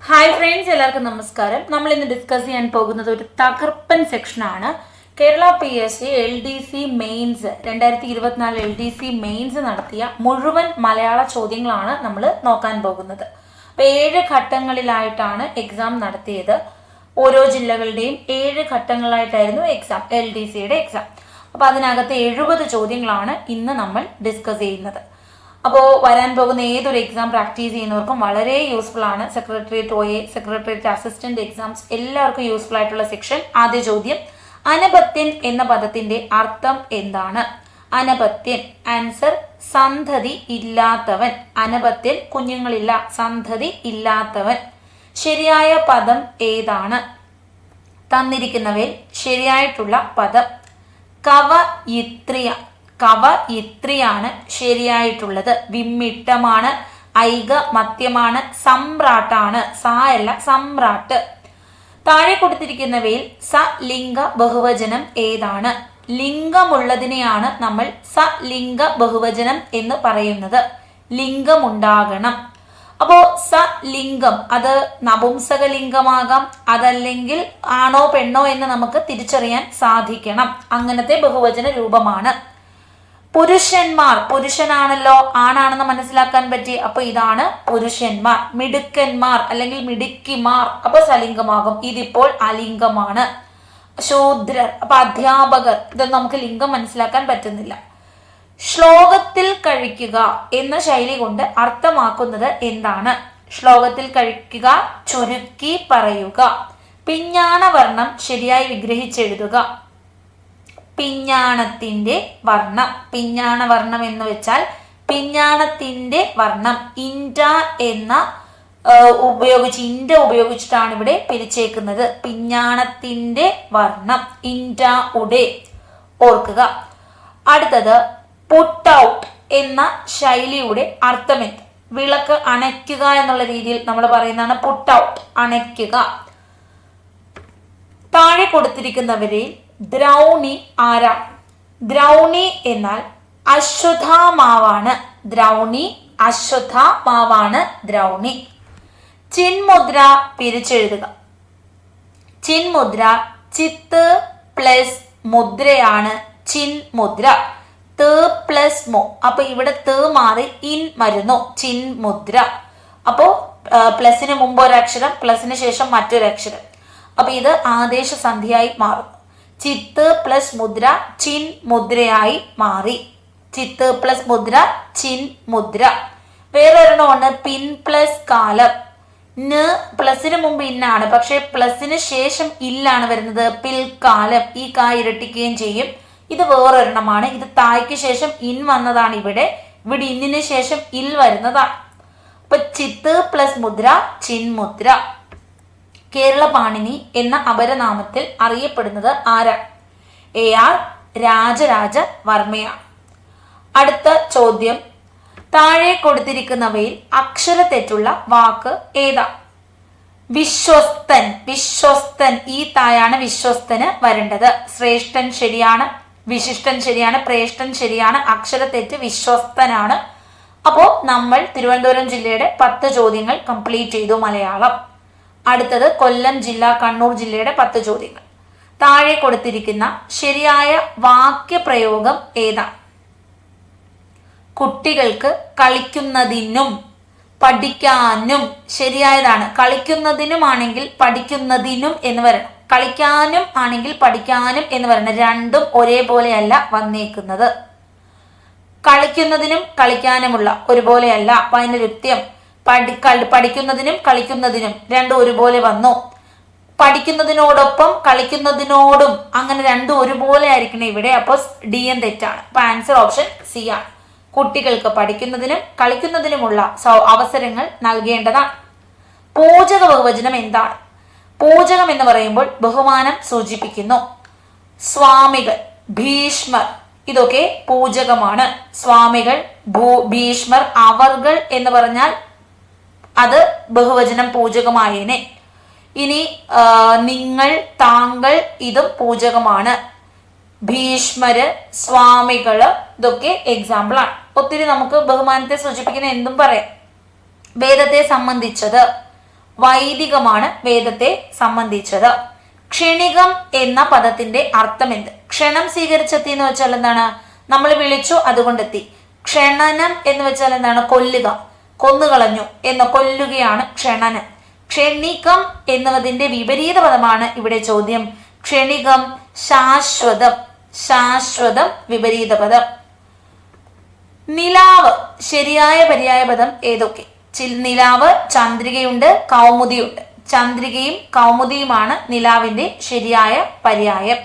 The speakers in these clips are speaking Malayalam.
ഹായ് ഫ്രണ്ട്സ്, എല്ലാവർക്കും നമസ്കാരം. നമ്മൾ ഇന്ന് ഡിസ്കസ് ചെയ്യാൻ പോകുന്നത് ഒരു തകർപ്പൻ സെക്ഷനാണ്. Kerala PSC LDC mains 2024 LDC mains നടത്തിയ മുഴുവൻ മലയാള ചോദ്യങ്ങളാണ് നമ്മൾ നോക്കാൻ പോകുന്നത്. അപ്പോൾ 7 ഘട്ടങ്ങളിലായിട്ടാണ് എക്സാം നടത്തിയത്. ഓരോ ജില്ലകളുടെയും 7 ഘട്ടങ്ങളിലായിട്ടായിരുന്നു എക്സാം, LDCയുടെ എക്സാം. അപ്പോൾ അതിനകത്ത് 70 ചോദ്യങ്ങളാണ് ഇന്ന് നമ്മൾ ഡിസ്കസ് ചെയ്യുന്നത്. അപ്പോൾ വരാൻ പോകുന്ന ഏതൊരു എക്സാം പ്രാക്ടീസ് ചെയ്യുന്നവർക്കും വളരെ യൂസ്ഫുൾ ആണ്. Secretariat OA, secretariat assistant exams എല്ലാവർക്കും യൂസ്ഫുൾ ആയിട്ടുള്ള സെക്ഷൻ. ആദ്യ ചോദ്യം, അനപത്യൻ എന്ന പദത്തിന്റെ അർത്ഥം എന്താണ്? അനപത്യൻ, ആൻസർ സന്തതി ഇല്ലാത്തവൻ. അനപത്യൻ കുഞ്ഞുങ്ങളില്ല, സന്തതി ഇല്ലാത്തവൻ. ശരിയായ പദം ഏതാണ്? തന്നിരിക്കുന്നവയിൽ ശരിയായിട്ടുള്ള പദം കവയിത്രിയ. കവയിത്രിയാണ് ശരിയായിട്ടുള്ളത്. വിമ്മിട്ടമാണ്, ഐകമത്യമാണ്, സമ്രാട്ടാണ്. സായല്ല, സമ്രാട്ട്. താഴെ കൊടുത്തിരിക്കുന്നവയിൽ സലിംഗ ബഹുവചനം ഏതാണ്? ലിംഗമുള്ളതിനെയാണ് നമ്മൾ സലിംഗ ബഹുവചനം എന്ന് പറയുന്നത്. ലിംഗമുണ്ടാകണം. അപ്പോൾ സലിംഗം അത് നപുംസകലിംഗമാകാം, അതല്ലെങ്കിൽ ആണോ പെണ്ണോ എന്ന് നമുക്ക് തിരിച്ചറിയാൻ സാധിക്കണം. അങ്ങനത്തെ ബഹുവചന രൂപമാണ്. പുരുഷന്മാർ, പുരുഷനാണല്ലോ, ആണാണെന്ന് മനസ്സിലാക്കാൻ പറ്റി. അപ്പൊ ഇതാണ് പുരുഷന്മാർ. മിടുക്കന്മാർ അല്ലെങ്കിൽ മിടുക്കിമാർ, അപ്പൊ സലിംഗമാകും. ഇതിപ്പോൾ അലിംഗമാണ്. ശൂദ്രർ, അപ്പൊ അധ്യാപകർ, ഇതൊന്നും നമുക്ക് ലിംഗം മനസ്സിലാക്കാൻ പറ്റുന്നില്ല. ശ്ലോകത്തിൽ കഴിക്കുക എന്ന ശൈലി കൊണ്ട് അർത്ഥമാക്കുന്നത് എന്താണ്? ശ്ലോകത്തിൽ കഴിക്കുക, ചുരുക്കി പറയുക. പിഞ്ഞാണവർണം ശരിയായി വിഗ്രഹിച്ചെഴുതുക. പിഞ്ഞാണത്തിന്റെ വർണ്ണം. പിഞ്ഞാണവർണ്ണം എന്ന് വെച്ചാൽ പിഞ്ഞാണത്തിന്റെ വർണ്ണം. ഇൻഡ എന്ന ഇൻഡ ഉപയോഗിച്ചിട്ടാണ് ഇവിടെ പിരിച്ചേക്കുന്നത്. പിഞ്ഞാണത്തിന്റെ വർണ്ണം, ഇൻഡ ഉടെ, ഓർക്കുക. അടുത്തത് പുട്ട് ഔട്ട് എന്ന ശൈലിയുടെ അർത്ഥമെന്ത്? വിളക്ക് അണയ്ക്കുക എന്നുള്ള രീതിയിൽ നമ്മൾ പറയുന്നതാണ് പുട്ട് ഔട്ട്, അണയ്ക്കുക. താഴെ കൊടുത്തിരിക്കുന്നവരിൽ ദ്രൗണി ആരാണ്? ദ്രൗണി എന്നാൽ അശ്വത്ഥാമാവാണ്. ദ്രൗണി അശ്വത്ഥാമാവാണ് ദ്രൗണി. ചിന്മുദ്ര പിരിച്ചെഴുതുക. ചിന്മുദ്ര ചിത്ത് പ്ലസ് മുദ്രയാണ് ചിന്മുദ്ര. ത് പ്ലസ് മോ, അപ്പൊ ഇവിടെ ത് മാറി ഇൻ വരുന്നു. ചിന്മുദ്ര. അപ്പോ പ്ലസിന് മുമ്പ് ഒരക്ഷരം, പ്ലസിന് ശേഷം മറ്റൊരക്ഷരം. അപ്പൊ ഇത് ആദേശ സന്ധിയായി മാറും. ചിത്ത് പ്ലസ് മുദ്ര ചിൻ മുദ്രയായി മാറി. ചിത്ത് പ്ലസ് മുദ്ര ചിൻ മുദ്ര. വേറൊരെണ്ണമാണ് പിൻ പ്ലസ് കാലം. ന് പ്ലസിന് മുമ്പ് ഇന്നാണ്, പക്ഷെ പ്ലസിന് ശേഷം ഇല്ലാണ് വരുന്നത്. പിൽക്കാലം, ഈ കാ ഇരട്ടിക്കുകയും ചെയ്യും. ഇത് വേറൊരെണ്ണമാണ്. ഇത് തായ്ക്ക് ശേഷം ഇൻ വന്നതാണ്. ഇവിടെ ഇന്നിന് ശേഷം ഇൽ വരുന്നതാണ്. അപ്പൊ ചിത്ത് പ്ലസ് മുദ്ര ചിൻമുദ്ര. കേരള പാണിനി എന്ന അപരനാമത്തിൽ അറിയപ്പെടുന്നത് ആരാണ്? AR രാജരാജ വർമ്മയാണ്. അടുത്ത ചോദ്യം, താഴെ കൊടുത്തിരിക്കുന്നവയിൽ അക്ഷരത്തെറ്റുള്ള വാക്ക് ഏതാ? വിശ്വസ്തൻ. വിശ്വസ്തൻ, ഈ തായാണ് വിശ്വസ്തന് വരേണ്ടത്. ശ്രേഷ്ഠൻ ശരിയാണ്, വിശിഷ്ടൻ ശരിയാണ്, പ്രേഷ്ഠൻ ശരിയാണ്. അക്ഷരത്തെറ്റ് വിശ്വസ്തനാണ്. അപ്പോൾ നമ്മൾ തിരുവനന്തപുരം ജില്ലയുടെ 10 ചോദ്യങ്ങൾ കംപ്ലീറ്റ് ചെയ്തു മലയാളം. അടുത്തത് കൊല്ലം ജില്ല, കണ്ണൂർ ജില്ലയുടെ 10 ചോദ്യങ്ങൾ. താഴെ കൊടുത്തിരിക്കുന്ന ശരിയായ വാക്യപ്രയോഗം ഏതാണ്? കുട്ടികൾക്ക് കളിക്കുന്നതിനും പഠിക്കാനും. ശരിയായതാണ്. കളിക്കുന്നതിനും ആണെങ്കിൽ പഠിക്കുന്നതിനും എന്ന് വരണം. കളിക്കാനും ആണെങ്കിൽ പഠിക്കാനും എന്ന് വരണം. രണ്ടും ഒരേപോലെയല്ല വന്നേക്കുന്നത്. കളിക്കുന്നതിനും കളിക്കാനുമുള്ള ഒരുപോലെയല്ല. അപ്പൊ അതിന് കൃത്യം പഠിക്കുന്നതിനും കളിക്കുന്നതിനും രണ്ടും ഒരുപോലെ വന്നു. പഠിക്കുന്നതിനോടൊപ്പം കളിക്കുന്നതിനോടും, അങ്ങനെ രണ്ടും ഒരുപോലെ ആയിരിക്കണം ഇവിടെ. അപ്പോൾ DN തെറ്റാണ്. അപ്പൊ ആൻസർ ഓപ്ഷൻ C ആണ്. കുട്ടികൾക്ക് പഠിക്കുന്നതിനും കളിക്കുന്നതിനുമുള്ള അവസരങ്ങൾ നൽകേണ്ടതാണ്. പൂജക ബഹുവചനം എന്താണ്? പൂജകം എന്ന് പറയുമ്പോൾ ബഹുമാനം സൂചിപ്പിക്കുന്നു. സ്വാമികൾ, ഭീഷ്മർ, ഇതൊക്കെ പൂജകമാണ്. സ്വാമികൾ, ഭീഷ്മർ, അവർകൾ എന്ന് പറഞ്ഞാൽ അത് ബഹുവചനം പൂജകമായേനെ. ഇനി നിങ്ങൾ, താങ്കൾ, ഇതും പൂജകമാണ്. ഭീഷ്മര്, സ്വാമികള്, ഇതൊക്കെ എക്സാമ്പിൾ ആണ്. ഒത്തിരി നമുക്ക് ബഹുമാനത്തെ സൂചിപ്പിക്കുന്ന എന്തും പറയാം. വേദത്തെ സംബന്ധിച്ചത്, വൈദികമാണ് വേദത്തെ സംബന്ധിച്ചത്. ക്ഷണികം എന്ന പദത്തിന്റെ അർത്ഥം എന്ത്? ക്ഷണം സ്വീകരിച്ചെത്തി എന്ന് വെച്ചാൽ എന്താണ്? നമ്മൾ വിളിച്ചു അതുകൊണ്ടെത്തി. ക്ഷണനം എന്ന് വെച്ചാൽ എന്താണ്? കൊല്ലുക, കൊന്നുകളഞ്ഞു എന്ന കൊല്ലുകയാണ് ക്ഷണനം. ക്ഷണികം എന്നതിന്റെ വിപരീത പദമാണ് ഇവിടെ ചോദ്യം. ക്ഷണികം ശാശ്വതം, ശാശ്വതം വിപരീത പദം. നിലാവ് ശരിയായ പര്യായ പദം ഏതൊക്കെ? നിലാവ് ചന്ദ്രികയുണ്ട്, കൗമുദിയുണ്ട്. ചന്ദ്രികയും കൗമുദിയുമാണ് നിലാവിന്റെ ശരിയായ പര്യായം.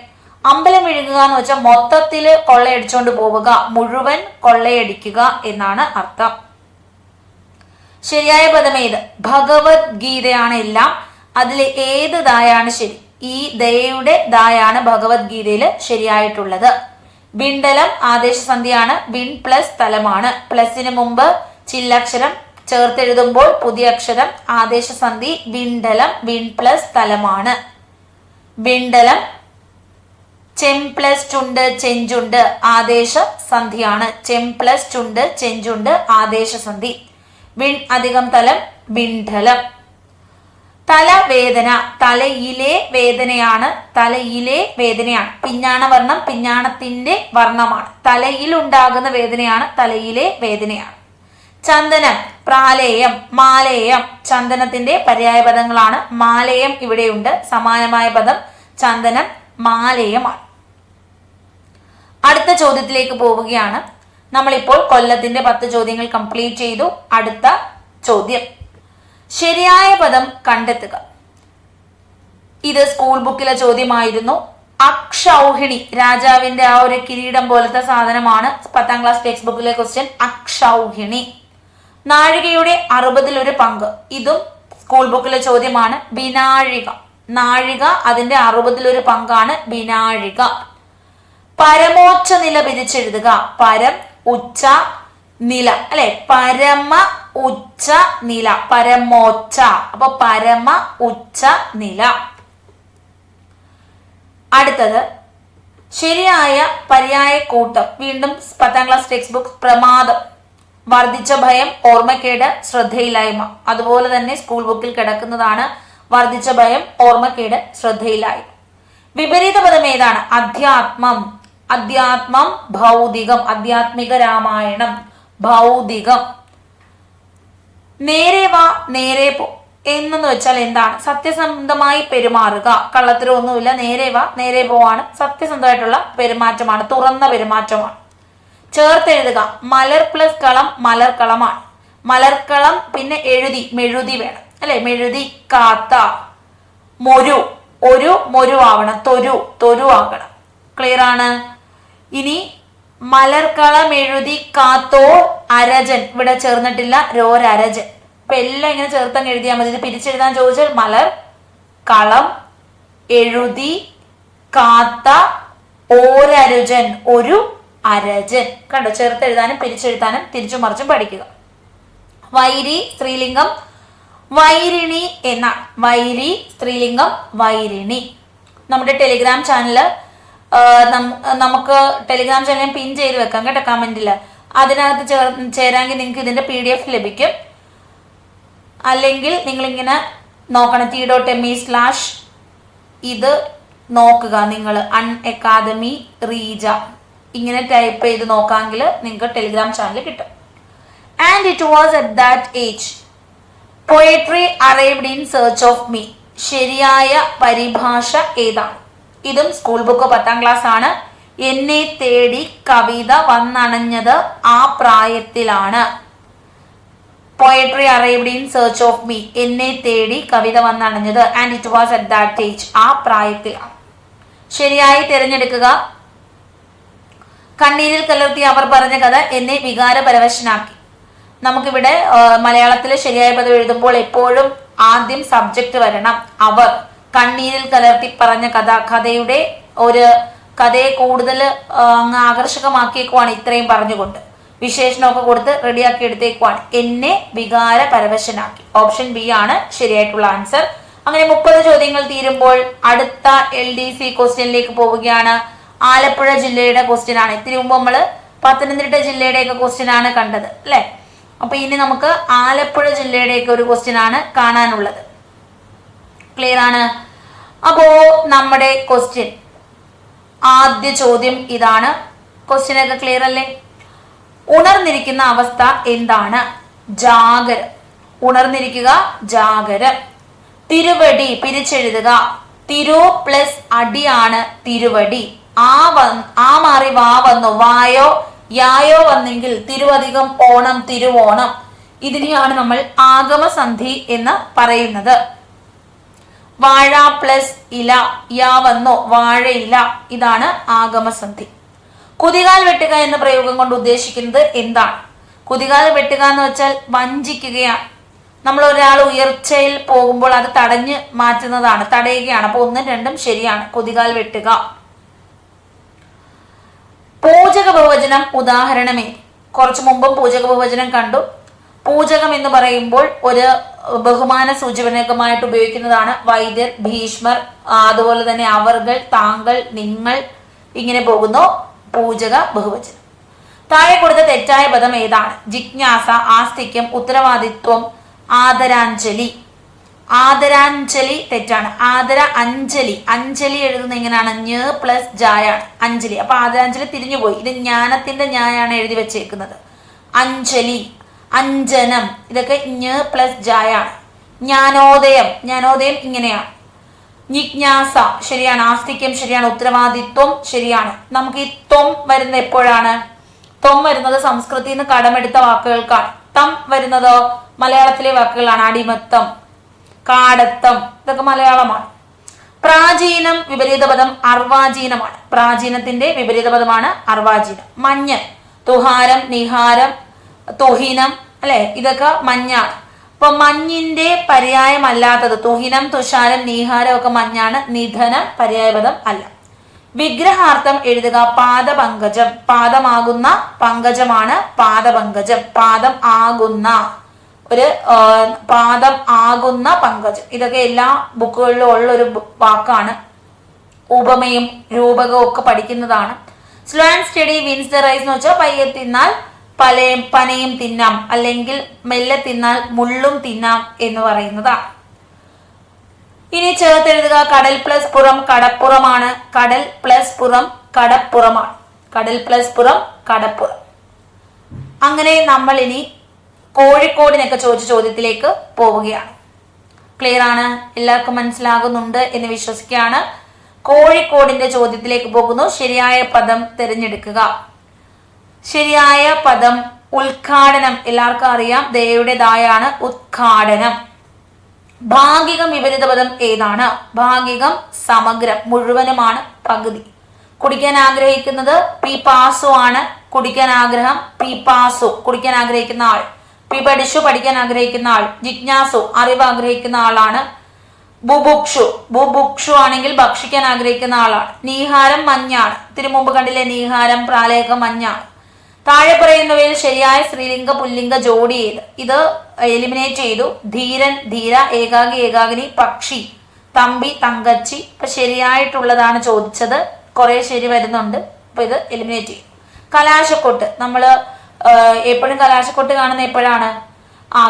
അമ്പലം വിഴുങ്ങുക എന്ന് വെച്ചാൽ മൊത്തത്തില് കൊള്ളയടിച്ചുകൊണ്ട് പോവുക, മുഴുവൻ കൊള്ളയടിക്കുക എന്നാണ് അർത്ഥം. ശരിയായ പദം ഏത്? ഭഗവത്ഗീതയാണ് എല്ലാം. അതിൽ ഏത് ദായാണ് ശരി? ഈ ദയയുടെ ദായാണ് ഭഗവത്ഗീതയിൽ ശരിയായിട്ടുള്ളത്. ബിണ്ടലം ആദേശസന്ധിയാണ്. Bin plus തലമാണ്. പ്ലസിന് മുമ്പ് ചില്ലക്ഷരം ചേർത്തെഴുതുമ്പോൾ പുതിയ അക്ഷരം ആദേശസന്ധി. ബിണ്ടലം ബിൻ പ്ലസ് തലമാണ്. ബിണ്ടലം. ചെം പ്ലസ് ചുണ്ട് ചെഞ്ചുണ്ട് ആദേശ സന്ധിയാണ്. ചെം പ്ലസ് ചുണ്ട് ചെഞ്ചുണ്ട് ആദേശസന്ധി. ബിൻ അധികം തലം ബിണ്ഡലം. തലവേദന തലയിലെ വേദനയാണ്. തലയിലെ വേദനയാണ്. പിഞ്ഞാണ വർണ്ണം പിഞ്ഞാണത്തിന്റെ വർണ്ണമാണ്. തലയിൽ ഉണ്ടാകുന്ന വേദനയാണ് തലയിലെ വേദനയാണ്. ചന്ദനം പ്രാലേയം മാലേയം ചന്ദനത്തിന്റെ പര്യായ പദങ്ങളാണ്. മാലേയം ഇവിടെയുണ്ട്. സമാനമായ പദം ചന്ദനം മാലേയമാണ്. അടുത്ത ചോദ്യത്തിലേക്ക് പോവുകയാണ്. നമ്മളിപ്പോൾ കൊല്ലത്തിന്റെ 10 ചോദ്യങ്ങൾ കംപ്ലീറ്റ് ചെയ്തു. അടുത്ത ചോദ്യം, ശരിയായ പദം കണ്ടെത്തുക. ഇത് സ്കൂൾ ബുക്കിലെ ചോദ്യമായിരുന്നു. അക്ഷൗഹിണി രാജാവിന്റെ ആ ഒരു കിരീടം പോലത്തെ സാധനമാണ്. 10ാം ക്ലാസ് ടെക്സ്റ്റ് ബുക്കിലെ ക്വസ്റ്റ്യൻ. അക്ഷൗഹിണി. നാഴികയുടെ 60 പങ്ക്. ഇതും സ്കൂൾ ബുക്കിലെ ചോദ്യമാണ്. ബിനാഴിക. നാഴിക അതിന്റെ 60 പങ്കാണ് ബിനാഴിക. പരമോച്ച നില പിരിച്ചെഴുതുക. പരം ഉച്ച നില അല്ലെ? പരമ ഉച്ച നില. പരമോച്ച. അപ്പൊ പരമ ഉച്ച നില. അടുത്തത് ശരിയായ പര്യായ കൂട്ടം. വീണ്ടും 10ാം ക്ലാസ് ടെക്സ്റ്റ് ബുക്ക്. പ്രമാദം, വർദ്ധിച്ച ഭയം, ഓർമ്മക്കേട്, ശ്രദ്ധയില്ലായ്മ. അതുപോലെ തന്നെ സ്കൂൾ ബുക്കിൽ കിടക്കുന്നതാണ്. വർദ്ധിച്ച ഭയം, ഓർമ്മക്കേട്, ശ്രദ്ധയില്ലായ്മ. വിപരീത പദം ഏതാണ്? അധ്യാത്മം. അധ്യാത്മം ഭൗതികം. ആധ്യാത്മിക രാമായണം ഭൗതികം. നേരെ വാ നേരെ പോ എന്നു വെച്ചാൽ എന്താണ്? സത്യസന്ധമായി പെരുമാറുക. കള്ളത്തരമൊന്നുമില്ല. നേരെ വാ നേരെ പോവാണ്. സത്യസന്ധമായിട്ടുള്ള പെരുമാറ്റമാണ്. തുറന്ന പെരുമാറ്റമാണ്. ചേർത്തെഴുതുക. മലർ പ്ലസ് കളം മലർക്കളമാണ്. മലർക്കളം പിന്നെ എഴുതി മെഴുതി വേണം അല്ലെ? മെഴുതി കാത്ത. മൊരു ഒരു മൊരു ആവണം. തൊരു ആകണം. ക്ലിയർ ആണ്? ഇനി മലർക്കളം എഴുതി കാത്തോ അരജൻ. ഇവിടെ ചേർന്നിട്ടില്ല. രോരരജൻ. അപ്പൊ എല്ലാം ഇങ്ങനെ ചേർത്തങ്ങ് എഴുതിയാൽ മതി. ഇത് പിരിച്ചെഴുതാൻ ചോദിച്ചാൽ മലർ കളം എഴുതി കാത്ത ഓരരുജൻ ഒരു അരജൻ. കണ്ടോ? ചേർത്തെഴുതാനും പിരിച്ചെഴുതാനും തിരിച്ചു മറിച്ചും പഠിക്കുക. വൈരി സ്ത്രീലിംഗം വൈരിണി എന്നാണ്. വൈരി സ്ത്രീലിംഗം വൈരിണി. നമ്മുടെ ടെലിഗ്രാം ചാനല് നമുക്ക് ടെലിഗ്രാം ചാനൽ പിൻ ചെയ്ത് വെക്കാം കേട്ടോ, കമന്റില്. അതിനകത്ത് ചേരാമെങ്കിൽ നിങ്ങൾക്ക് ഇതിന്റെ PDF ലഭിക്കും. അല്ലെങ്കിൽ നിങ്ങളിങ്ങനെ നോക്കണം. t.me/ ഇത് നോക്കുക. നിങ്ങൾ അൺഅക്കാദമി റീജ ഇങ്ങനെ ടൈപ്പ് ചെയ്ത് നോക്കാമെങ്കിൽ നിങ്ങൾക്ക് ടെലിഗ്രാം ചാനൽ കിട്ടും. And it was at that age poetry arrived in search of me. ശരിയായ പരിഭാഷ ഏതാണ്? ഇതും സ്കൂൾ ബുക്ക് 10ാം ക്ലാസ് ആണ്. എന്നെ തേടി കവിത വന്നണഞ്ഞത് ആ പ്രായത്തിലാണ്. Poetry arrived in search of me. എന്നെ തേടി കവിത വന്നണഞ്ഞത്. And it was at that age. ആ പ്രായത്തിലാണ്. ശരിയായി തിരഞ്ഞെടുക്കുക. കണ്ണീരിൽ കലർത്തി അവർ പറഞ്ഞ കഥ എന്നെ വികാരപരവശനാക്കി. നമുക്കിവിടെ മലയാളത്തിൽ ശരിയായ പദം എഴുതുമ്പോൾ എപ്പോഴും ആദ്യം സബ്ജക്റ്റ് വരണം. അവർ കണ്ണീരിൽ കലർത്തി പറഞ്ഞ കഥ. കഥയെ കൂടുതൽ അങ്ങ് ആകർഷകമാക്കിയേക്കുവാണ് ഇത്രയും പറഞ്ഞുകൊണ്ട്. വിശേഷണമൊക്കെ കൊടുത്ത് റെഡിയാക്കി എടുത്തേക്കുവാണ്. എന്നെ വികാരപരവശനാക്കി. ഓപ്ഷൻ ബി ആണ് ശരിയായിട്ടുള്ള ആൻസർ. അങ്ങനെ 30 ചോദ്യങ്ങൾ തീരുമ്പോൾ അടുത്ത LDC ക്വസ്റ്റ്യനിലേക്ക് പോവുകയാണ്. ആലപ്പുഴ ജില്ലയുടെ ക്വസ്റ്റ്യൻ ആണ്. ഇത്തിരി മുമ്പ് നമ്മൾ പത്തനംതിട്ട ജില്ലയുടെയൊക്കെ ക്വസ്റ്റ്യൻ ആണ് കണ്ടത് അല്ലെ? അപ്പൊ ഇനി നമുക്ക് ആലപ്പുഴ ജില്ലയുടെയൊക്കെ ഒരു ക്വസ്റ്റ്യൻ ആണ് കാണാനുള്ളത്. ക്ലിയർ ആണ്? അപ്പോ നമ്മുടെ ക്വസ്റ്റ്യൻ ആദ്യ ചോദ്യം ഇതാണ്. ക്വസ്റ്റ്യൻ ഒക്കെ ക്ലിയർ അല്ലേ? ഉണർന്നിരിക്കുന്ന അവസ്ഥ എന്താണ്? ജാഗരം. ഉണർന്നിരിക്കുക, ജാഗരം. തിരുവടി പിരിച്ചെഴുതുക. തിരു പ്ലസ് അടിയാണ് തിരുവടി. ആ മാറി വാ വന്നു, വായോ യായോ വന്നെങ്കിൽ തിരുവധികം ഓണം തിരുവോണം. ഇതിനെയാണ് നമ്മൾ ആഗമസന്ധി എന്ന് പറയുന്നത്. വാഴ പ്ലസ് ഇല, യാ വന്നു, വാഴയില. ഇതാണ് ആഗമസന്ധി. കുതികാൽ വെട്ടുക എന്ന പ്രയോഗം കൊണ്ട് ഉദ്ദേശിക്കുന്നത് എന്താണ്? കുതികാൽ വെട്ടുക എന്ന് വെച്ചാൽ വഞ്ചിക്കുകയാണ്. നമ്മൾ ഒരാൾ ഉയർച്ചയിൽ പോകുമ്പോൾ അത് തടഞ്ഞു മാറ്റുന്നതാണ്, തടയുകയാണ്. അപ്പൊ ഒന്നും രണ്ടും ശരിയാണ്. കുതികാൽ വെട്ടുക. പൂജക ബഹുവചനം ഉദാഹരണമേ. കുറച്ചു മുമ്പും പൂജക ബഹുവചനം കണ്ടു. പൂജകം എന്ന് പറയുമ്പോൾ ഒരു ബഹുമാന സൂചകമായിട്ട് ഉപയോഗിക്കുന്നതാണ്. വൈദ്യർ, ഭീഷ്മർ, അതുപോലെ തന്നെ അവർകൾ, താങ്കൾ, നിങ്ങൾ, ഇങ്ങനെ പോകുന്നു പൂജക ബഹുവചനം. താഴെ കൊടുത്ത തെറ്റായ പദം ഏതാണ്? ജിജ്ഞാസ, ആസ്തിക്യം, ഉത്തരവാദിത്വം, ആദരാഞ്ജലി. ആദരാഞ്ജലി തെറ്റാണ്. ആദര അഞ്ജലി. അഞ്ജലി എഴുതുന്ന എങ്ങനെയാണ്? ഞ പ്ലസ് ജായാണ് അഞ്ജലി. അപ്പൊ ആദരാഞ്ജലി തിരിഞ്ഞുപോയി. ഇത് ജ്ഞാനത്തിന്റെ ജ്ഞായാണ് എഴുതി വെച്ചേക്കുന്നത്. അഞ്ജലി, അഞ്ജനം, ഇതൊക്കെ ഞ പ്ലസ് ജായാണ്. ജ്ഞാനോദയം, ജ്ഞാനോദയം ഇങ്ങനെയാണ്. ജിജ്ഞാസ ശരിയാണ്. ആസ്തിക്യം ശരിയാണ്. ഉത്തരവാദിത്വം ശരിയാണ്. നമുക്ക് ഈ ത്വം വരുന്ന എപ്പോഴാണ്? ത്വം വരുന്നത് സംസ്കൃതിയിൽ നിന്ന് കടമെടുത്ത വാക്കുകൾക്കാണ്. തം വരുന്നതോ മലയാളത്തിലെ വാക്കുകളാണ്. അടിമത്തം, കാടത്തം, ഇതൊക്കെ മലയാളമാണ്. പ്രാചീനം വിപരീത പദം അർവാചീനമാണ്. പ്രാചീനത്തിന്റെ വിപരീത പദമാണ് അർവാചീനം. മഞ്ഞ്, തുഹാരം, നിഹാരം, തുഹിനം, അല്ലെ? ഇതൊക്കെ മഞ്ഞാണ്. അപ്പൊ മഞ്ഞിന്റെ പര്യായമല്ലാത്തത് തുഹിനം, തുഷാരം, നീഹാരം ഒക്കെ മഞ്ഞാണ്. നിധനം പര്യായപദം അല്ല. വിഗ്രഹാർത്ഥം എഴുതുക. പാദപങ്കജം. പാദമാകുന്ന പങ്കജമാണ് പാദപങ്കജം. പാദം ആകുന്ന, ഒരു പാദം ആകുന്ന പങ്കജം. ഇതൊക്കെ എല്ലാ ബുക്കുകളിലും ഉള്ള ഒരു വാക്കാണ്. ഉപമയും രൂപകവും ഒക്കെ പഠിക്കുന്നതാണ്. Slow and steady wins the race എന്ന് വെച്ചാൽ പയ്യെ തിന്നാൽ പനയും തിന്നാം, അല്ലെങ്കിൽ മെല്ലെ തിന്നാൽ മുള്ളും തിന്നാം എന്ന് പറയുന്നതാണ്. ഇനി ചേർത്തെഴുതുക. കടൽ പ്ലസ് പുറം കടപ്പുറമാണ്. കടൽ പ്ലസ് പുറം കടപ്പുറമാണ്. കടൽ പ്ലസ് പുറം കടപ്പുറം. അങ്ങനെ നമ്മൾ ഇനി കോഴിക്കോടിനൊക്കെ ചോദിച്ച ചോദ്യത്തിലേക്ക് പോവുകയാണ്. ക്ലിയർ ആണ്? എല്ലാവർക്കും മനസ്സിലാകുന്നുണ്ട് എന്ന് വിശ്വസിക്കുകയാണ്. കോഴിക്കോടിന്റെ ചോദ്യത്തിലേക്ക് പോകുന്നു. ശരിയായ പദം തിരഞ്ഞെടുക്കുക. ശരിയായ പദം ഉദ്ഘാടനം. എല്ലാവർക്കും അറിയാം, ദയുടേതായാണ് ഉദ്ഘാടനം. ഭാഗികം വിപരീത പദം ഏതാണ്? ഭാഗികം സമഗ്രം, മുഴുവനുമാണ്, പകുതി. കുടിക്കാൻ ആഗ്രഹിക്കുന്നത് പീപാസു ആണ്. കുടിക്കാൻ ആഗ്രഹം പീപാസു, കുടിക്കാൻ ആഗ്രഹിക്കുന്ന ആൾ. പിപടിഷു, പഠിക്കാൻ ആഗ്രഹിക്കുന്ന ആൾ. ജിജ്ഞാസു, അറിവ് ആഗ്രഹിക്കുന്ന ആളാണ്. ബുഭുക്ഷു, ബുഭുക്ഷു ആണെങ്കിൽ ഭക്ഷിക്കാൻ ആഗ്രഹിക്കുന്ന ആളാണ്. നീഹാരം മഞ്ഞാണ്. ഇതിനു മുമ്പ് കണ്ടില്ലേ? നീഹാരം, പ്രാലേഖം മഞ്ഞാണ്. താഴെ പറയുന്നവയിൽ ശരിയായ സ്ത്രീലിംഗ പുല്ലിംഗ ജോഡി ഏത്? ഇത് എലിമിനേറ്റ് ചെയ്തു. ധീരൻ, ധീര, ഏകാഗി, ഏകാഗിനി, പക്ഷി, തമ്പി, തങ്കച്ചി. ഇപ്പൊ ശരിയായിട്ടുള്ളതാണ് ചോദിച്ചത്. കുറെ ശരി വരുന്നുണ്ട്. അപ്പൊ ഇത് എലിമിനേറ്റ് ചെയ്യും. കലാശക്കൊട്ട്. നമ്മൾ എപ്പോഴും കലാശക്കൊട്ട് കാണുന്ന എപ്പോഴാണ്?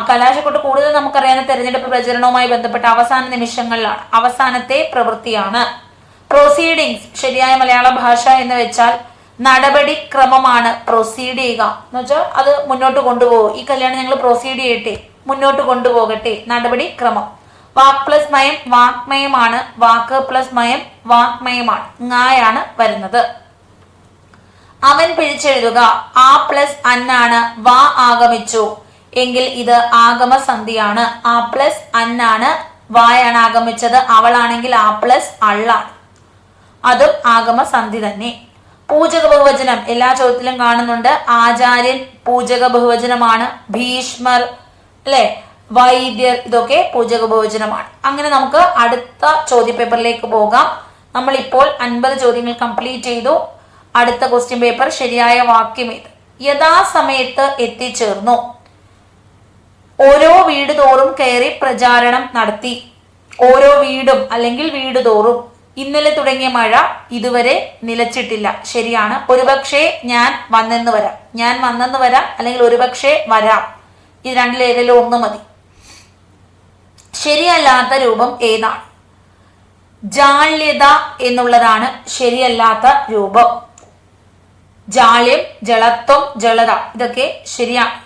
കലാശക്കൊട്ട് കൂടുതൽ നമുക്കറിയാവുന്ന തെരഞ്ഞെടുപ്പ് പ്രചരണവുമായി ബന്ധപ്പെട്ട അവസാന നിമിഷങ്ങളിലാണ്. അവസാനത്തെ പ്രവൃത്തിയാണ്. പ്രൊസീഡിങ്സ് ശരിയായ മലയാള ഭാഷ എന്ന് വെച്ചാൽ നടപടിക്രമമാണ്. പ്രൊസീഡ് ചെയ്യുക എന്ന് വെച്ചാൽ അത് മുന്നോട്ട് കൊണ്ടുപോകും. ഈ കല്യാണം ഞങ്ങൾ പ്രൊസീഡ് ചെയ്യട്ടെ, മുന്നോട്ട് കൊണ്ടുപോകട്ടെ, നടപടിക്രമം. വാക് പ്ലസ് മയം വാക്മയമാണ്. വാക്ക് പ്ലസ് മയം വാക്മയമാണ്. ങ്ങായാണ് വരുന്നത്. അവൻ പിഴിച്ചെഴുതുക. ആ പ്ലസ് അന്നാണ്. വാ ആഗമിച്ചു എങ്കിൽ ഇത് ആഗമസന്ധിയാണ്. ആ പ്ലസ് അന്നാണ്. വായാണ് ആഗമിച്ചത്. അവളാണെങ്കിൽ ആ പ്ലസ് അള്ളാണ്. അതും ആഗമസന്ധി തന്നെ. പൂജക ബഹുവചനം എല്ലാ ചോദ്യത്തിലും കാണുന്നുണ്ട്. ആചാര്യൻ പൂജക ബഹുവചനമാണ്. ഭീഷ്മർ, അല്ലെ, വൈദ്യർ, ഇതൊക്കെ പൂജക ബഹുവചനമാണ്. അങ്ങനെ നമുക്ക് അടുത്ത ചോദ്യപേപ്പറിലേക്ക് പോകാം. നമ്മൾ ഇപ്പോൾ 50 ചോദ്യങ്ങൾ കംപ്ലീറ്റ് ചെയ്തു. അടുത്ത ക്വസ്റ്റ്യൻ പേപ്പർ. ശരിയായ വാക്യം ഏത്? യഥാസമയത്ത് എത്തിച്ചേർന്നു. ഓരോ വീട് തോറും കയറി പ്രചാരണം നടത്തി. ഓരോ വീടും അല്ലെങ്കിൽ വീട് തോറും. ഇന്നലെ തുടങ്ങിയ മഴ ഇതുവരെ നിലച്ചിട്ടില്ല. ശരിയാണ്. ഒരുപക്ഷെ ഞാൻ വന്നെന്ന് വരാം. ഞാൻ വന്നെന്ന് വരാം, അല്ലെങ്കിൽ ഒരുപക്ഷെ വരാം. ഇത് രണ്ടിലേതെങ്കിലും ഒന്ന് മതി. ശരിയല്ലാത്ത രൂപം ഏതാണ്? ജാള്യത എന്നുള്ളതാണ് ശരിയല്ലാത്ത രൂപം. ജാള്യം, ജളത്വം, ജളത ഇതൊക്കെ ശരിയാണ്.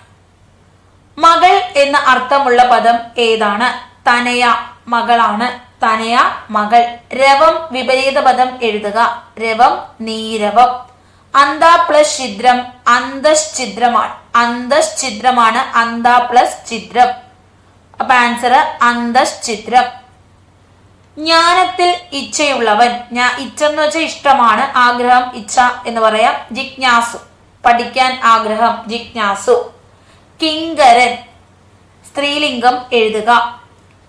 മകൾ എന്ന അർത്ഥമുള്ള പദം ഏതാണ്? തനയ, മകളാണ്. തനയ, മകൾ. രവം വിപരീത പദം എഴുതുക. രവം, നീരവം. അന്ത പ്ലസ് ഛിദ്രം അന്തശ്ചിദ്രമാണ്. അന്തശ്ചിദ്രമാണ് അന്ത പ്ലസ് ഛിദ്രം. അപ്പൊ ആൻസർ അന്തശ്ചിദ്രം. ജ്ഞാനത്തിൽ ഇച്ഛയുള്ളവൻ. ഇച്ഛ എന്ന് വെച്ചാൽ ഇഷ്ടമാണ്, ആഗ്രഹം, ഇച്ഛ എന്ന് പറയാം. ജിജ്ഞാസു, പഠിക്കാൻ ആഗ്രഹം, ജിജ്ഞാസു. കിങ്കരൻ, സ്ത്രീലിംഗം എഴുതുക.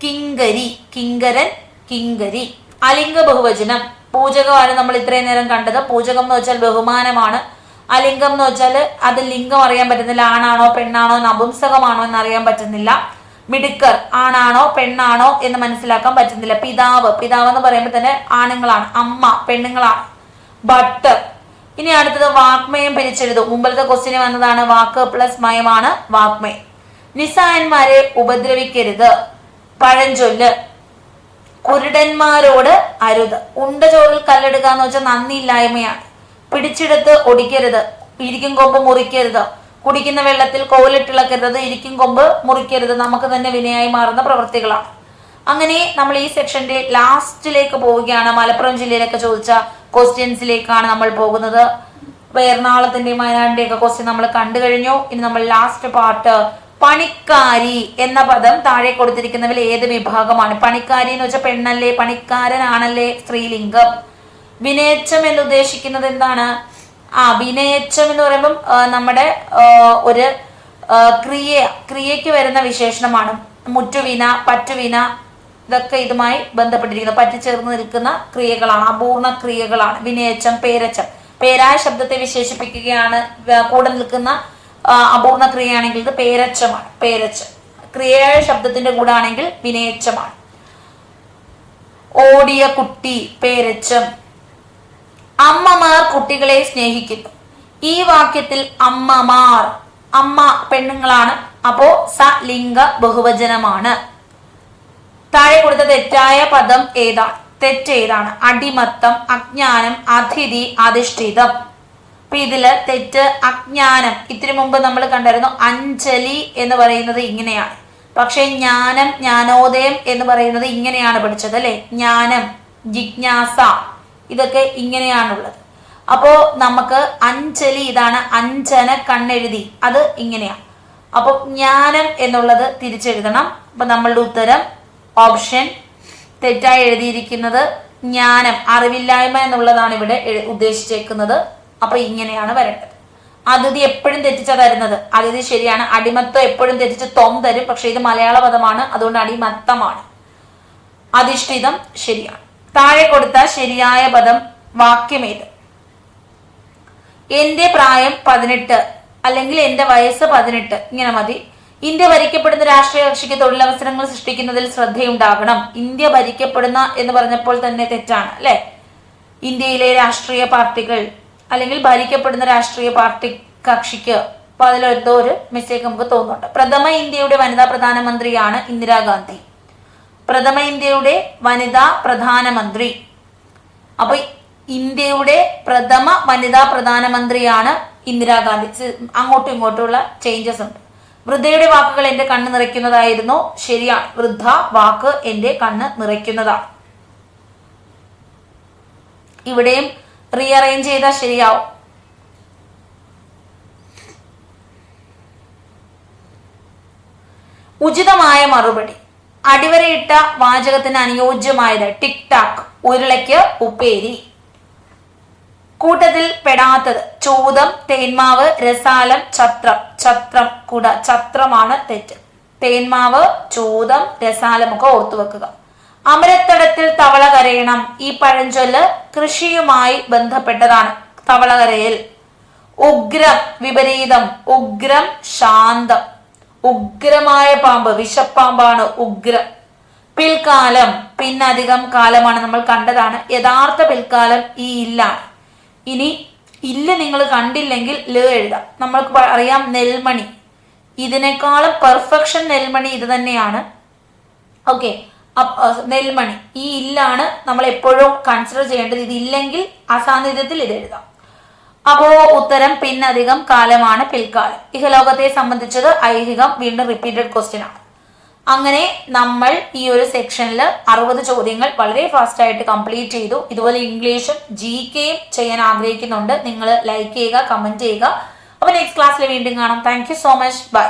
കിങ്കരി, കിങ്കരൻ, കിങ്കരി. അലിംഗ ബഹുവചനം. പൂജകമാണ് നമ്മൾ ഇത്രയും നേരം കണ്ടത്. പൂജകം എന്ന് വെച്ചാൽ ബഹുമാനമാണ്. അലിംഗം എന്ന് വെച്ചാൽ അത് ലിംഗം അറിയാൻ പറ്റുന്നില്ല, ആണാണോ പെണ്ണാണോ നപുംസകമാണോ എന്ന് അറിയാൻ പറ്റുന്നില്ല. മിടുക്കർ, ആണാണോ പെണ്ണാണോ എന്ന് മനസ്സിലാക്കാൻ പറ്റുന്നില്ല. പിതാവ്, പിതാവ് എന്ന് പറയുമ്പോൾ തന്നെ ആണുങ്ങളാണ്. അമ്മ, പെണ്ണുങ്ങളാണ്. ഭട്ട്. ഇനി അടുത്തത് വാഗ്മയം പിരിച്ചെഴുതും. മുമ്പത്തെ ക്വസ്റ്റ്യന് വന്നതാണ്. വാക്ക് പ്ലസ് മയമാണ് വാഗ്മയം. നിസ്സഹായന്മാരെ ഉപദ്രവിക്കരുത്, പഴഞ്ചൊല്ല്. കുരുടന്മാരോട് അരുത്. ഉണ്ട ചോറിൽ കല്ലെടുക്കുക എന്ന് വെച്ചാൽ നന്ദിയില്ലായ്മയാണ്. പിടിച്ചെടുത്ത് ഒടിക്കരുത്, ഇരിക്കും കൊമ്പ് മുറിക്കരുത്. കുടിക്കുന്ന വെള്ളത്തിൽ കോലിട്ടിളക്കരുത്, ഇരിക്കും കൊമ്പ് മുറിക്കരുത്. നമുക്ക് തന്നെ വിനയായി മാറുന്ന പ്രവൃത്തികളാണ്. അങ്ങനെ നമ്മൾ ഈ സെക്ഷന്റെ ലാസ്റ്റിലേക്ക് പോവുകയാണ്. മലപ്പുറം ജില്ലയിലൊക്കെ ചോദിച്ച ക്വസ്റ്റ്യൻസിലേക്കാണ് നമ്മൾ പോകുന്നത്. എറണാകുളത്തിന്റെയും വയനാടിന്റെയും ഒക്കെ ക്വസ്റ്റ്യൻ നമ്മൾ കണ്ടു കഴിഞ്ഞു. ഇനി നമ്മൾ ലാസ്റ്റ് പാർട്ട്, പണിക്കാരി എന്ന പദം താഴെ കൊടുത്തിരിക്കുന്നതിൽ ഏത് വിഭാഗമാണ്? പണിക്കാരി എന്ന് വെച്ചാൽ പെണ്ണല്ലേ, പണിക്കാരനാണല്ലേ, സ്ത്രീലിംഗം. വിനയച്ചം എന്ന് ഉദ്ദേശിക്കുന്നത് എന്താണ്? വിനയച്ചം എന്ന് പറയുമ്പം നമ്മുടെ ഒരു ക്രിയയ്ക്ക് വരുന്ന വിശേഷണമാണ്. മുറ്റുവിന, പറ്റുവിന ഇതൊക്കെ ഇതുമായി ബന്ധപ്പെട്ടിരിക്കുന്നു. പറ്റിച്ചേർന്ന് നിൽക്കുന്ന ക്രിയകളാണ്, അപൂർണ ക്രിയകളാണ്. വിനയച്ചം, പേരച്ചം. പേരായ ശബ്ദത്തെ വിശേഷിപ്പിക്കുകയാണ്. കൂടെ നിൽക്കുന്ന അപൂർണ ക്രിയയാണെങ്കിൽ ഇത് പേരച്ചമാണ്. പേരച്ചം. ക്രിയയായ ശബ്ദത്തിന്റെ കൂടെ ആണെങ്കിൽ വിനയച്ചമാണ്. ഓടിയ കുട്ടി, പേരച്ചം. അമ്മമാർ കുട്ടികളെ സ്നേഹിക്കുന്നു. ഈ വാക്യത്തിൽ അമ്മമാർ, അമ്മ പെണ്ണുങ്ങളാണ്, അപ്പോ സലിംഗ ബഹുവചനമാണ്. താഴെ കൊടുത്ത തെറ്റായ പദം ഏതാണ്? തെറ്റ് ഏതാണ്? അടിമത്തം, അജ്ഞാനം, അതിഥി, അധിഷ്ഠിതം. അപ്പൊ ഇതില് തെറ്റ് അജ്ഞാനം. ഇത്തിരി മുമ്പ് നമ്മൾ കണ്ടായിരുന്നു അഞ്ജലി എന്ന് പറയുന്നത് ഇങ്ങനെയാണ്. പക്ഷെ ജ്ഞാനം, ജ്ഞാനോദയം എന്ന് പറയുന്നത് ഇങ്ങനെയാണ് പഠിച്ചത് അല്ലെ. ജ്ഞാനം, ജിജ്ഞാസ ഇതൊക്കെ ഇങ്ങനെയാണുള്ളത്. അപ്പോ നമുക്ക് അഞ്ജലി ഇതാണ്. അഞ്ജന കണ്ണെഴുതി, അത് ഇങ്ങനെയാണ്. അപ്പൊ ജ്ഞാനം എന്നുള്ളത് തിരിച്ചെഴുതണം. അപ്പൊ നമ്മളുടെ ഉത്തരം ഓപ്ഷൻ തെറ്റായി എഴുതിയിരിക്കുന്നത് ജ്ഞാനം, അറിവില്ലായ്മ എന്നുള്ളതാണ് ഇവിടെ ഉദ്ദേശിച്ചേക്കുന്നത്. അപ്പൊ ഇങ്ങനെയാണ് വരേണ്ടത്. അതിഥി എപ്പോഴും തെറ്റിച്ച തരുന്നത്. അതിഥി ശരിയാണ്. അടിമത്തം എപ്പോഴും തെറ്റിച്ച് തൊം തരും. പക്ഷെ ഇത് മലയാള പദമാണ്, അതുകൊണ്ട് അടിമത്തമാണ്. അധിഷ്ഠിതം ശരിയാണ്. താഴെ കൊടുത്ത ശരിയായ പദം വാക്യമേത്? എന്റെ പ്രായം 18 അല്ലെങ്കിൽ എന്റെ വയസ്സ് 18 ഇങ്ങനെ മതി. ഇന്ത്യ ഭരിക്കപ്പെടുന്ന രാഷ്ട്രീയ കക്ഷിക്ക് തൊഴിലവസരങ്ങൾ സൃഷ്ടിക്കുന്നതിൽ ശ്രദ്ധയുണ്ടാകണം. ഇന്ത്യ ഭരിക്കപ്പെടുന്ന എന്ന് പറഞ്ഞപ്പോൾ തന്നെ തെറ്റാണ് അല്ലെ. ഇന്ത്യയിലെ രാഷ്ട്രീയ പാർട്ടികൾ അല്ലെങ്കിൽ ഭരിക്കപ്പെടുന്ന രാഷ്ട്രീയ പാർട്ടി കക്ഷിക്ക്. അപ്പൊ അതിലെന്തോ ഒരു മിസ്റ്റേക്ക് നമുക്ക് തോന്നുന്നുണ്ട്. പ്രഥമ ഇന്ത്യയുടെ വനിതാ പ്രധാനമന്ത്രിയാണ് ഇന്ദിരാഗാന്ധി. പ്രഥമ ഇന്ത്യയുടെ വനിതാ പ്രധാനമന്ത്രി. അപ്പൊ ഇന്ത്യയുടെ പ്രഥമ വനിതാ പ്രധാനമന്ത്രിയാണ് ഇന്ദിരാഗാന്ധി. അങ്ങോട്ടും ഇങ്ങോട്ടുമുള്ള ചേഞ്ചസ് ഉണ്ട്. വൃദ്ധയുടെ വാക്കുകൾ എന്റെ കണ്ണ് നിറയ്ക്കുന്നതായിരുന്നു. ശരിയാണ്. വൃദ്ധ വാക്ക് എന്റെ കണ്ണ് നിറയ്ക്കുന്നതാണ്. ഇവിടെയും റീഅറേഞ്ച് ചെയ്താൽ ശരിയാവും. ഉചിതമായ മറുപടി. അടിവരയിട്ട വാചകത്തിന് അനുയോജ്യമായത് ടിക് ടാക്ക്, ഉരുളയ്ക്ക് ഉപ്പേരി. കൂട്ടത്തിൽ പെടാത്തത് ചൂതം, തേന്മാവ്, രസാലം, ഛത്രം. ഛത്രം കുട, ഛത്രമാണ് തെറ്റ്. തേന്മാവ്, ചൂതം, രസാലം ഒക്കെ ഓർത്തു വെക്കുക. അമരത്തടത്തിൽ തവള കരയണം. ഈ പഴഞ്ചൊല്ല് കൃഷിയുമായി ബന്ധപ്പെട്ടതാണ്. തവള കരയൽ. ഉഗ്രം വിപരീതം. ഉഗ്രം ശാന്തം. ഉഗ്രമായ പാമ്പ്, വിഷപ്പാമ്പാണ് ഉഗ്രം. പിൽക്കാലം, പിന്നധികം കാലമാണ്, നമ്മൾ കണ്ടതാണ്. യഥാർത്ഥ പിൽക്കാലം ഈ ഇല്ലാണ്. ഇനി ഇല്ല നിങ്ങൾ കണ്ടില്ലെങ്കിൽ ല എഴുതാം. നമ്മൾക്ക് അറിയാം നെൽമണി. ഇതിനേക്കാളും പെർഫെക്ഷൻ നെൽമണി ഇത് തന്നെയാണ്. ഓക്കെ. നെൽമണി, ഈ ഇല്ലാണ് നമ്മൾ എപ്പോഴും കൺസിഡർ ചെയ്യേണ്ടത്. ഇതില്ലെങ്കിൽ അസാന്നിധ്യത്തിൽ ഇത് എഴുതാം. അപ്പോ ഉത്തരം പിന്നധികം കാലമാണ് പിൽക്കാലം. ഇഹലോകത്തെ സംബന്ധിച്ചത് ഐഹികം. വീണ്ടും റിപ്പീറ്റഡ് ക്വസ്റ്റ്യൻ ആണ്. അങ്ങനെ നമ്മൾ ഈ ഒരു സെക്ഷനിൽ 60 ചോദ്യങ്ങൾ വളരെ ഫാസ്റ്റ് ആയിട്ട് കംപ്ലീറ്റ് ചെയ്തു. ഇതുപോലെ ഇംഗ്ലീഷും GKയും ചെയ്യാൻ ആഗ്രഹിക്കുന്നുണ്ട്. നിങ്ങൾ ലൈക്ക് ചെയ്യുക, കമന്റ് ചെയ്യുക. അപ്പൊ നെക്സ്റ്റ് ക്ലാസ്സിൽ വീണ്ടും കാണാം. Thank you so much. By.